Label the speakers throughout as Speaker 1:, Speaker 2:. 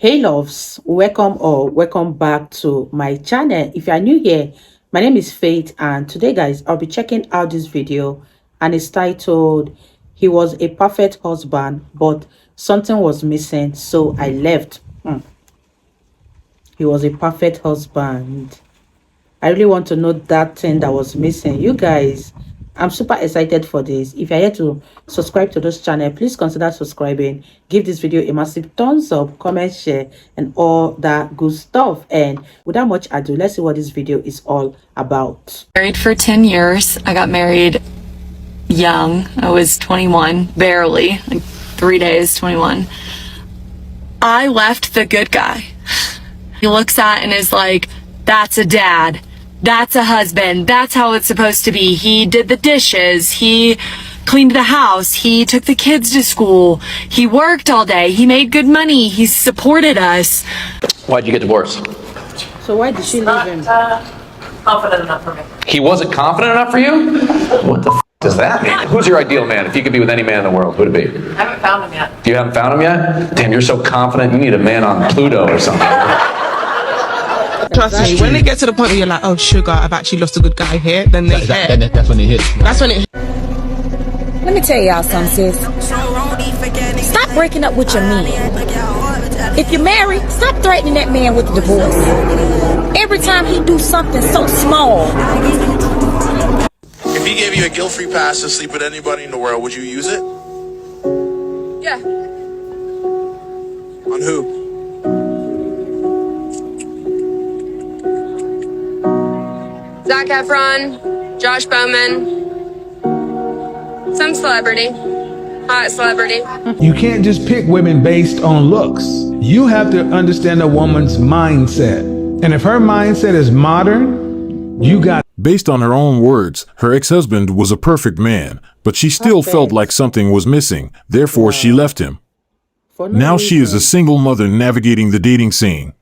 Speaker 1: Hey loves, welcome or welcome back to my channel. If you are new here, my name is Faith, and today guys I'll be checking out this video, and it's titled "He was a perfect husband but something was missing, so I left." He was a perfect husband. I really want to know that thing that was missing. You guys, I'm super excited for this. If you're here to subscribe to this channel, please consider subscribing. Give this video a massive thumbs up, comment, share, and all that good stuff. And without much ado, let's see what this video is all about.
Speaker 2: Married for 10 years. I got married young. I was 21, barely, like 3 days, 21. I left the good guy. He looks at and is like, that's a dad. That's a husband. That's how it's supposed to be. He did the dishes. He cleaned the house. He took the kids to school. He worked all day. He made good money. He supported us.
Speaker 3: Why'd you get divorced?
Speaker 1: So why did she leave him?
Speaker 4: Confident enough for me.
Speaker 3: He wasn't confident enough for you? What the does that mean? Who's your ideal man? If you could be with any man in the world, who'd it be?
Speaker 4: I haven't found him yet.
Speaker 3: You haven't found him yet? Damn, you're so confident. You need a man on Pluto or something.
Speaker 5: Trust me, when they get to the point where you're like, oh sugar, I've actually lost a good guy here, then they
Speaker 6: That's when it hits.
Speaker 5: That's when it.
Speaker 7: Let me tell y'all something, sis. Stop breaking up with your man. If you're married, stop threatening that man with the divorce. Every time he do something so small.
Speaker 8: If he gave you a guilt-free pass to sleep with anybody in the world, would you use it?
Speaker 4: Yeah.
Speaker 8: On who?
Speaker 9: Zac Efron, Josh Bowman, some celebrity, hot celebrity.
Speaker 6: You can't just pick women based on looks. You have to understand a woman's mindset. And if her mindset is modern, you got.
Speaker 10: Based on her own words, her ex-husband was a perfect man, but she still felt like something was missing. Therefore, she left him. Now she is a single mother navigating the dating scene.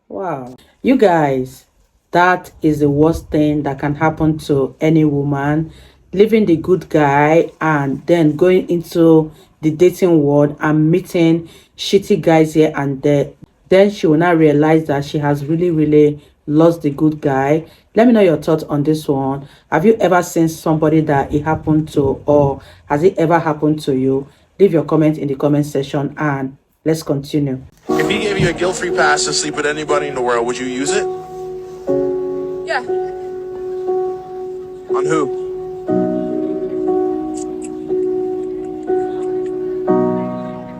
Speaker 1: Wow. You guys, that is the worst thing that can happen to any woman. Leaving the good guy and then going into the dating world and meeting shitty guys here and there. Then she will not realize that she has really lost the good guy. Let me know your thoughts on this one. Have you ever seen somebody that it happened to, or has it ever happened to you? Leave your comment in the comment section and let's continue.
Speaker 8: If he gave you a guilt-free pass to sleep with anybody in the world, would you use it?
Speaker 9: Yeah.
Speaker 8: On who?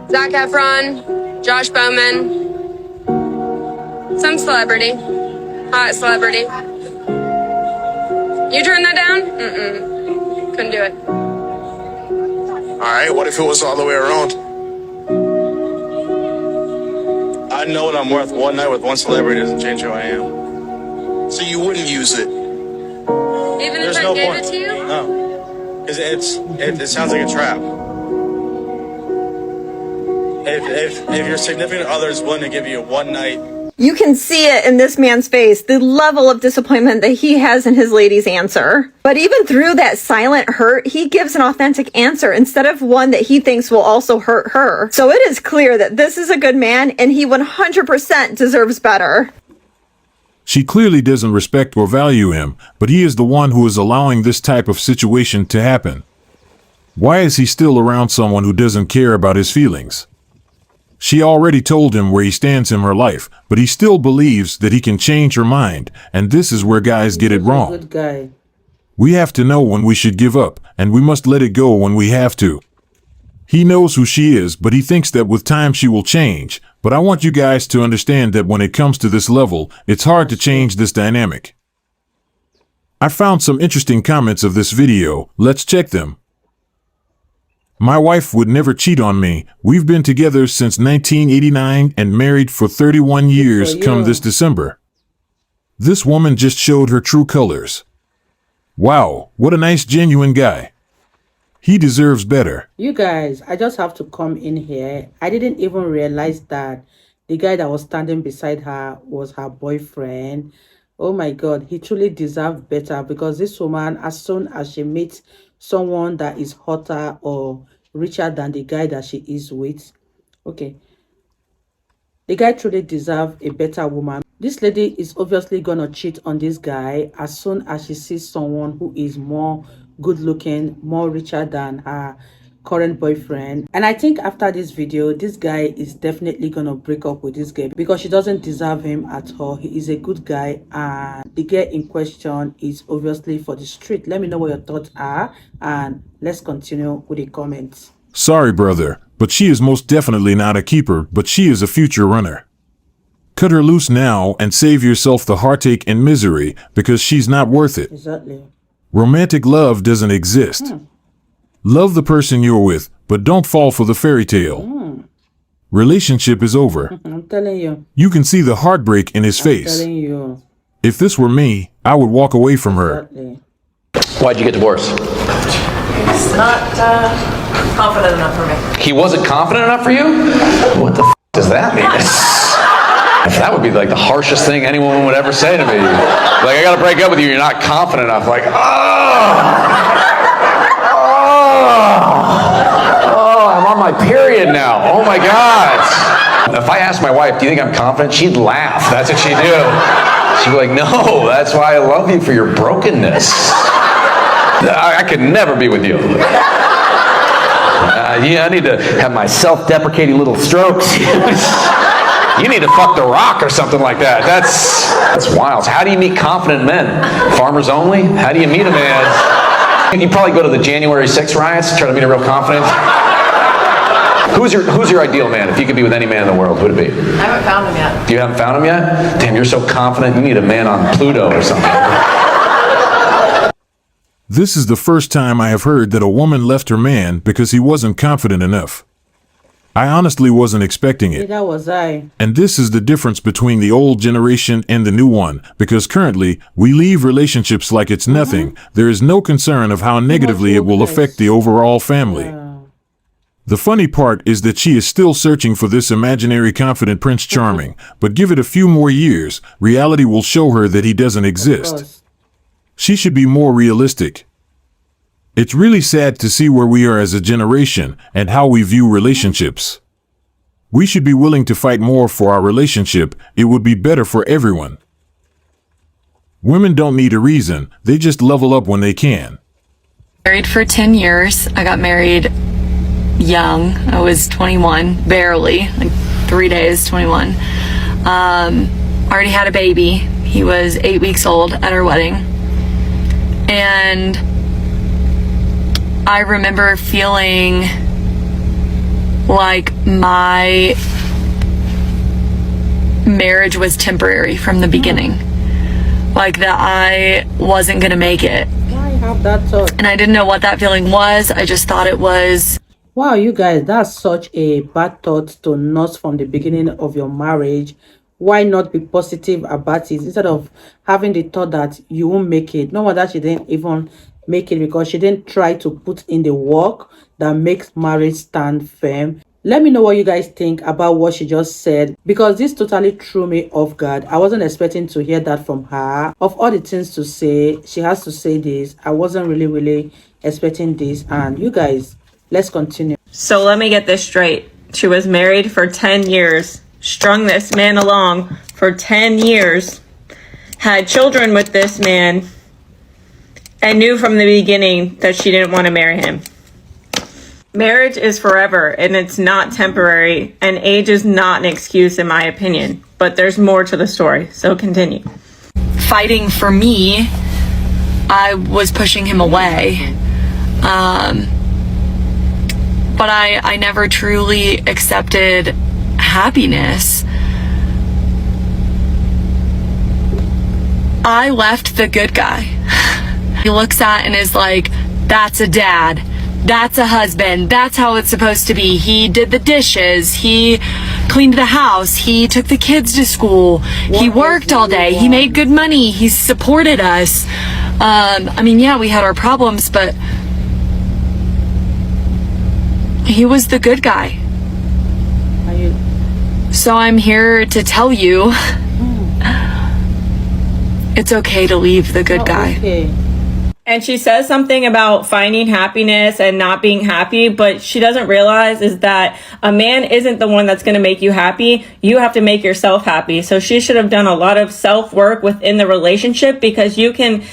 Speaker 9: Zac Efron, Josh Bowman, some celebrity, hot celebrity. You turn that down? Couldn't do it.
Speaker 8: Alright, what if it was all the way around? I know what I'm worth. One night with one celebrity doesn't change who I am. So you wouldn't use it?
Speaker 9: Even
Speaker 8: There's
Speaker 9: if I
Speaker 8: no
Speaker 9: gave
Speaker 8: point.
Speaker 9: it to you?
Speaker 8: No. Because it sounds like a trap. If your significant other is willing to give you a one night.
Speaker 11: You can see it in this man's face, the level of disappointment that he has in his lady's answer. But even through that silent hurt, he gives an authentic answer instead of one that he thinks will also hurt her. So it is clear that this is a good man and he 100% deserves better.
Speaker 10: She clearly doesn't respect or value him, but he is the one who is allowing this type of situation to happen. Why is he still around someone who doesn't care about his feelings? She already told him where he stands in her life, but he still believes that he can change her mind, and this is where guys get it wrong.
Speaker 1: Good guy.
Speaker 10: We have to know when we should give up, and we must let it go when we have to. He knows who she is, but he thinks that with time she will change. But I want you guys to understand that when it comes to this level, it's hard to change this dynamic. I found some interesting comments of this video. Let's check them. My wife would never cheat on me. We've been together since 1989 and married for 31 years come this December. This woman just showed her true colors. Wow, what a nice genuine guy. He deserves better.
Speaker 1: You guys, I just have to come in here. I didn't even realize that the guy that was standing beside her was her boyfriend. Oh my God, he truly deserved better, because this woman, as soon as she meets someone that is hotter or richer than the guy that she is with, okay, The guy truly deserves a better woman. This lady is obviously gonna cheat on this guy as soon as she sees someone who is more good looking, more richer than her current boyfriend. And I think after this video, this guy is definitely gonna break up with this girl because she doesn't deserve him at all. He is a good guy, and the girl in question is obviously for the street. Let me know what your thoughts are, and let's continue with the comments.
Speaker 10: Sorry, brother, but she is most definitely not a keeper, but she is a future runner. Cut her loose now and save yourself the heartache and misery because she's not worth it.
Speaker 1: Exactly.
Speaker 10: Romantic love doesn't exist. Love the person you're with, but don't fall for the fairy tale. Relationship is over.
Speaker 1: I'm telling you.
Speaker 10: You can see the heartbreak in his face.
Speaker 1: I'm telling you.
Speaker 10: If this were me, I would walk away from her.
Speaker 1: Exactly.
Speaker 3: Why'd you get divorced?
Speaker 4: He's not confident enough for me.
Speaker 3: He wasn't confident enough for you? What the does that mean? That would be like the harshest thing anyone would ever say to me. Like, I gotta break up with you, you're not confident enough. Like, I'm on my period now. Oh my God. If I asked my wife, do you think I'm confident? She'd laugh. That's what she'd do. She'd be like, no, that's why I love you, for your brokenness. I could never be with you. I need to have my self-deprecating little strokes. You need to fuck The Rock or something like that. That's wild. How do you meet confident men? Farmers only? How do you meet a man? You probably go to the January 6th riots, try to meet a real confident. Who's your ideal man? If you could be with any man in the world, who would it be?
Speaker 4: I haven't found him yet.
Speaker 3: You haven't found him yet? Damn, you're so confident. You need a man on Pluto or something.
Speaker 10: This is the first time I have heard that a woman left her man because he wasn't confident enough. I honestly wasn't expecting it.
Speaker 1: That was I.
Speaker 10: And this is the difference between the old generation and the new one, because currently we leave relationships like it's nothing. There is no concern of how negatively it will affect the overall family. The funny part is that she is still searching for this imaginary confident Prince Charming, but give it a few more years, reality will show her that he doesn't exist. She should be more realistic. It's really sad to see where we are as a generation and how we view relationships. We should be willing to fight more for our relationship. It would be better for everyone. Women don't need a reason. They just level up when they can.
Speaker 2: Married for 10 years. I got married young. I was 21, barely, like 3 days, 21. Already had a baby. He was 8 weeks old at our wedding. And I remember feeling like my marriage was temporary from the beginning. Like that I wasn't gonna make it.
Speaker 1: Why have that thought?
Speaker 2: And I didn't know what that feeling was. I just thought it was...
Speaker 1: Wow, you guys, that's such a bad thought to nurse from the beginning of your marriage. Why not be positive about it instead of having the thought that you won't make it? No wonder she didn't even make it, because she didn't try to put in the work that makes marriage stand firm. Let me know what you guys think about what she just said, because this totally threw me off guard. I wasn't expecting to hear that from her. Of all the things to say, she has to say this. I wasn't really expecting this. And you guys, let's continue.
Speaker 11: So let me get this straight. She was married for 10 years, strung this man along for 10 years, had children with this man, and knew from the beginning that she didn't want to marry him. Marriage is forever, and it's not temporary, and age is not an excuse in my opinion. But there's more to the story, so continue.
Speaker 2: Fighting for me, I was pushing him away. But I never truly accepted happiness. I left the good guy. He looks at and is like, that's a dad. That's a husband. That's how it's supposed to be. He did the dishes. He cleaned the house. He took the kids to school. He worked all day. He made good money. He supported us. I mean, yeah, we had our problems, but he was the good guy. So I'm here to tell you, it's okay to leave the good guy.
Speaker 1: Okay.
Speaker 12: And she says something about finding happiness and not being happy, but she doesn't realize is that a man isn't the one that's going to make you happy. You have to make yourself happy. So she should have done a lot of self-work within the relationship, because you can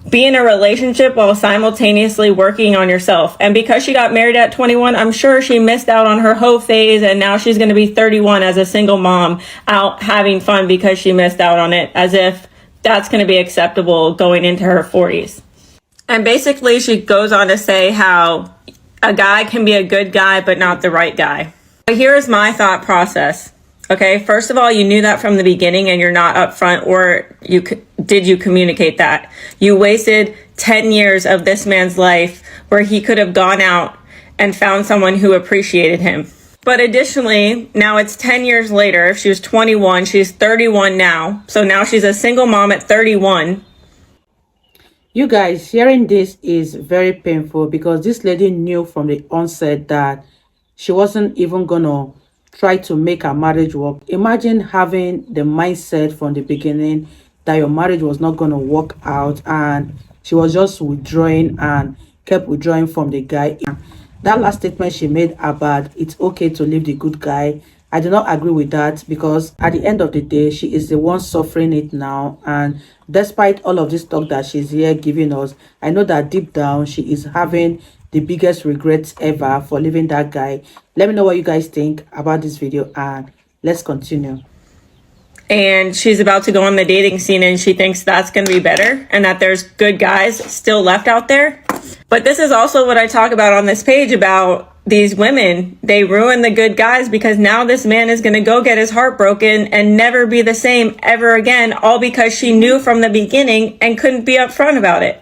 Speaker 12: be in a relationship while simultaneously working on yourself. And because she got married at 21, I'm sure she missed out on her hoe phase, and now she's going to be 31 as a single mom out having fun because she missed out on it, as if that's going to be acceptable going into her 40s. And basically, she goes on to say how a guy can be a good guy, but not the right guy. But here's my thought process. Okay, first of all, you knew that from the beginning and you're not upfront, or did you communicate that? You wasted 10 years of this man's life where he could have gone out and found someone who appreciated him. But additionally, now it's 10 years later. If she was 21, she's 31 now. So now she's a single mom at 31.
Speaker 1: You guys, hearing this is very painful, because this lady knew from the onset that she wasn't even gonna try to make her marriage work. Imagine having the mindset from the beginning that your marriage was not gonna work out, and she was just withdrawing and kept withdrawing from the guy. That last statement she made about it's okay to leave the good guy, I do not agree with that, because at the end of the day, she is the one suffering it now. And despite all of this talk that she's here giving us, I know that deep down she is having the biggest regrets ever for leaving that guy. Let me know what you guys think about this video, and let's continue.
Speaker 12: And she's about to go on the dating scene, and she thinks that's going to be better and that there's good guys still left out there. But this is also what I talk about on this page about these women. They ruin the good guys because now this man is going to go get his heart broken and never be the same ever again, all because she knew from the beginning and couldn't be upfront about it.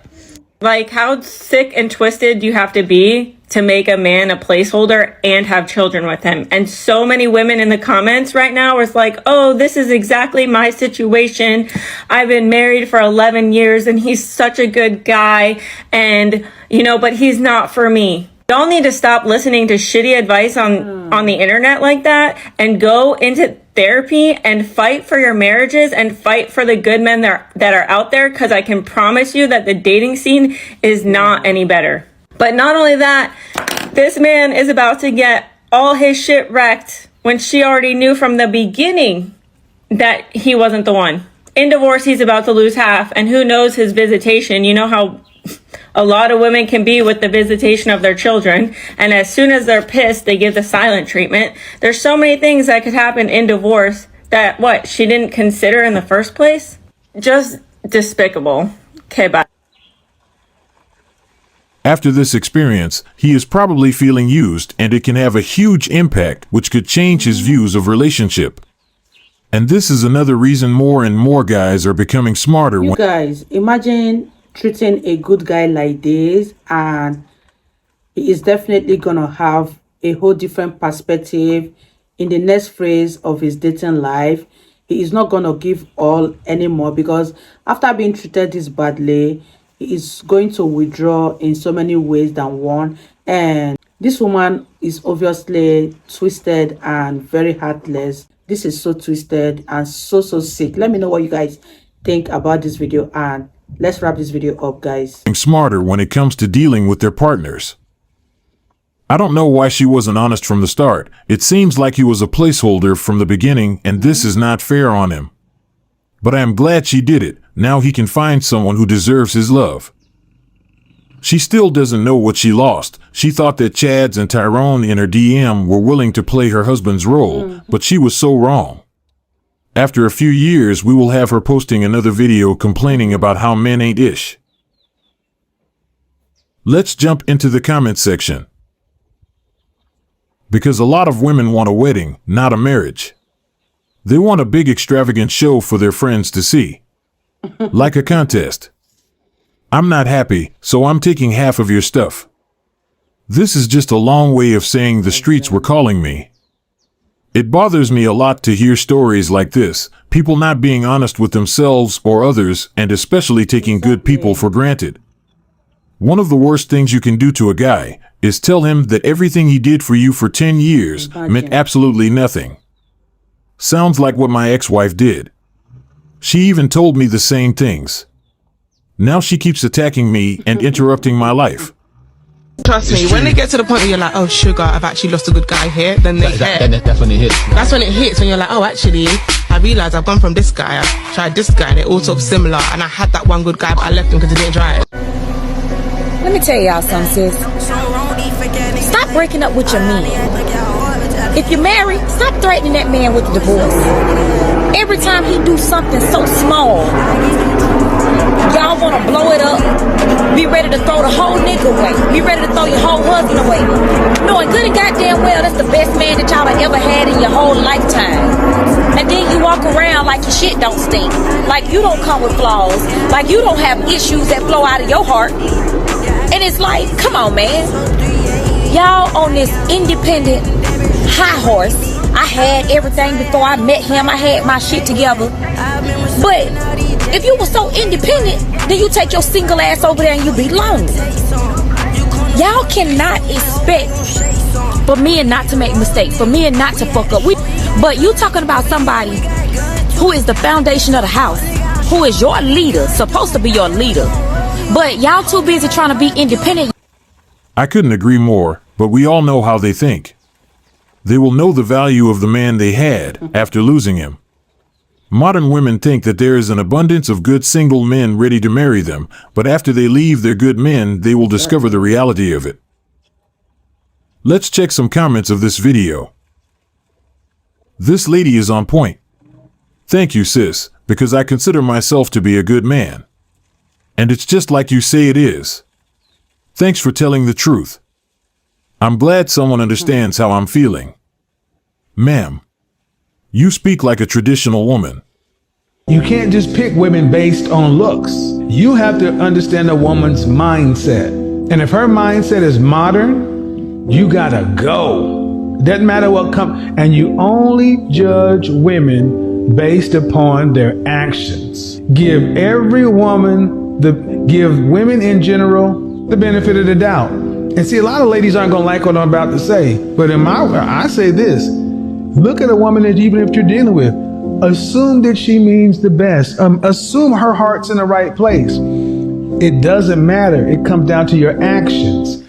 Speaker 12: Like, how sick and twisted do you have to be to make a man a placeholder and have children with him? And so many women in the comments right now are like, oh, this is exactly my situation. I've been married for 11 years and he's such a good guy, and but he's not for me. Y'all need to stop listening to shitty advice on the internet like that and go into therapy and fight for your marriages and fight for the good men that are out there, because I can promise you that the dating scene is not any better. But not only that, this man is about to get all his shit wrecked when she already knew from the beginning that he wasn't the one. In divorce, he's about to lose half, and who knows his visitation. You know how a lot of women can be with the visitation of their children, and as soon as they're pissed, they give the silent treatment. There's so many things that could happen in divorce that she didn't consider in the first place. Just despicable. Okay, bye.
Speaker 10: After this experience, he is probably feeling used, and it can have a huge impact which could change his views of relationship. And this is another reason more and more guys are becoming smarter.
Speaker 1: You guys, imagine treating a good guy like this, and he is definitely gonna have a whole different perspective in the next phase of his dating life. He is not gonna give all anymore, because after being treated this badly, he is going to withdraw in so many ways than one. And this woman is obviously twisted and very heartless. This is so twisted and so sick. Let me know what you guys think about this video, and let's wrap this video up, guys.
Speaker 10: Smarter when it comes to dealing with their partners. I don't know why she wasn't honest from the start. It seems like he was a placeholder from the beginning, and this is not fair on him. But I am glad she did it. Now he can find someone who deserves his love. She still doesn't know what she lost. She thought that Chads and Tyrone in her DM were willing to play her husband's role, but she was so wrong. After a few years, we will have her posting another video complaining about how men ain't ish. Let's jump into the comment section. Because a lot of women want a wedding, not a marriage. They want a big extravagant show for their friends to see. Like a contest. I'm not happy, so I'm taking half of your stuff. This is just a long way of saying the streets were calling me. It bothers me a lot to hear stories like this, people not being honest with themselves or others, and especially taking good people for granted. One of the worst things you can do to a guy is tell him that everything he did for you for 10 years meant absolutely nothing. Sounds like what my ex-wife did. She even told me the same things. Now she keeps attacking me and interrupting my life.
Speaker 5: Trust me, when they get to the point where you're like, oh sugar, I've actually lost a good guy here, then that's when it hits. That's when it hits, when you're like, oh actually, I realised I've gone from this guy, I've tried this guy, and they're all sort of similar, and I had that one good guy, but I left him because he didn't try it.
Speaker 7: Let me tell y'all something, sis. Stop breaking up with your men. If you're married, stop threatening that man with the divorce. Every time he do something so small, y'all want to blow it up, be ready to throw the whole nigga away, be ready to throw your whole husband away, knowing good and goddamn well that's the best man that y'all have ever had in your whole lifetime. And then you walk around like your shit don't stink, like you don't come with flaws, like you don't have issues that flow out of your heart. And it's like, come on, man. Y'all on this independent high horse. I had everything before I met him. I had my shit together. But if you were so independent, then you take your single ass over there and you be lonely. Y'all cannot expect for men not to make mistakes, for men not to fuck up. But you talking about somebody who is the foundation of the house, who is your leader, supposed to be your leader. But y'all too busy trying to be independent.
Speaker 10: I couldn't agree more, but we all know how they think. They will know the value of the man they had after losing him. Modern women think that there is an abundance of good single men ready to marry them, but after they leave their good men, they will discover the reality of it. Let's check some comments of this video. This lady is on point. Thank you, sis, because I consider myself to be a good man. And it's just like you say it is. Thanks for telling the truth. I'm glad someone understands how I'm feeling. Ma'am, you speak like a traditional woman.
Speaker 6: You can't just pick women based on looks. You have to understand a woman's mindset. And if her mindset is modern, you gotta go. Doesn't matter what comes. And you only judge women based upon their actions. Give women in general the benefit of the doubt. And see, a lot of ladies aren't gonna like what I'm about to say, but I say this: look at a woman that even if you're dealing with, assume that she means the best. Assume her heart's in the right place. It doesn't matter. It comes down to your actions.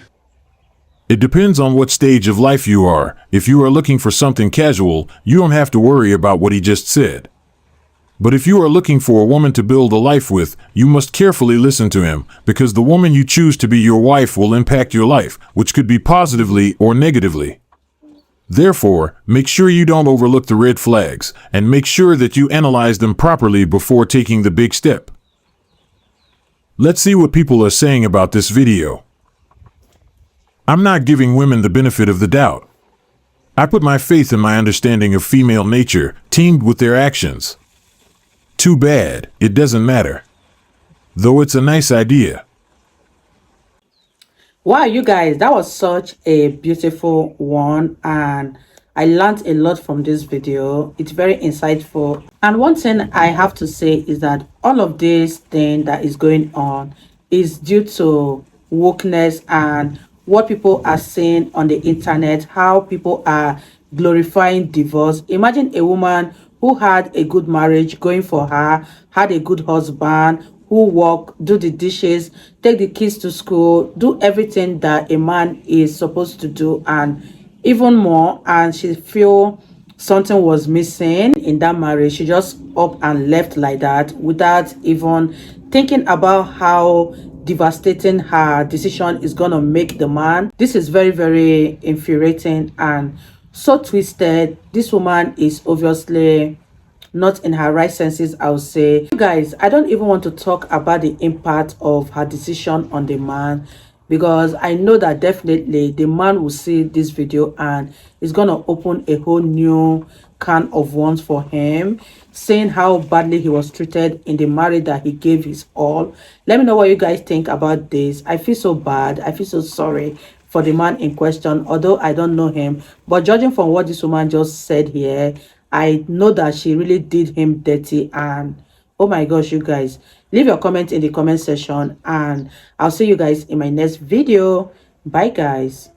Speaker 10: It depends on what stage of life you are. If you are looking for something casual, you don't have to worry about what he just said. But if you are looking for a woman to build a life with, you must carefully listen to him, because the woman you choose to be your wife will impact your life, which could be positively or negatively. Therefore, make sure you don't overlook the red flags, and make sure that you analyze them properly before taking the big step. Let's see what people are saying about this video. I'm not giving women the benefit of the doubt. I put my faith in my understanding of female nature, teamed with their actions. Too bad, it doesn't matter. Though it's a nice idea.
Speaker 1: Wow, you guys, that was such a beautiful one, and I learned a lot from this video. It's very insightful. And one thing I have to say is that all of this thing that is going on is due to wokeness and what people are saying on the internet, how people are glorifying divorce. Imagine a woman who had a good marriage going for her, had a good husband, who work, do the dishes, take the kids to school, do everything that a man is supposed to do and even more, and she feel something was missing in that marriage. She just up and left like that without even thinking about how devastating her decision is gonna make the man. This is very, very infuriating and so twisted. This woman is obviously not in her right senses, I would say. Guys, I don't even want to talk about the impact of her decision on the man, because I know that definitely the man will see this video and it's gonna open a whole new can of worms for him, saying how badly he was treated in the marriage that he gave his all. Let me know what you guys think about this. I feel so bad. I feel so sorry for the man in question, although I don't know him. But judging from what this woman just said here, I know that she really did him dirty. And oh my gosh, you guys, leave your comment in the comment section and I'll see you guys in my next video. Bye guys.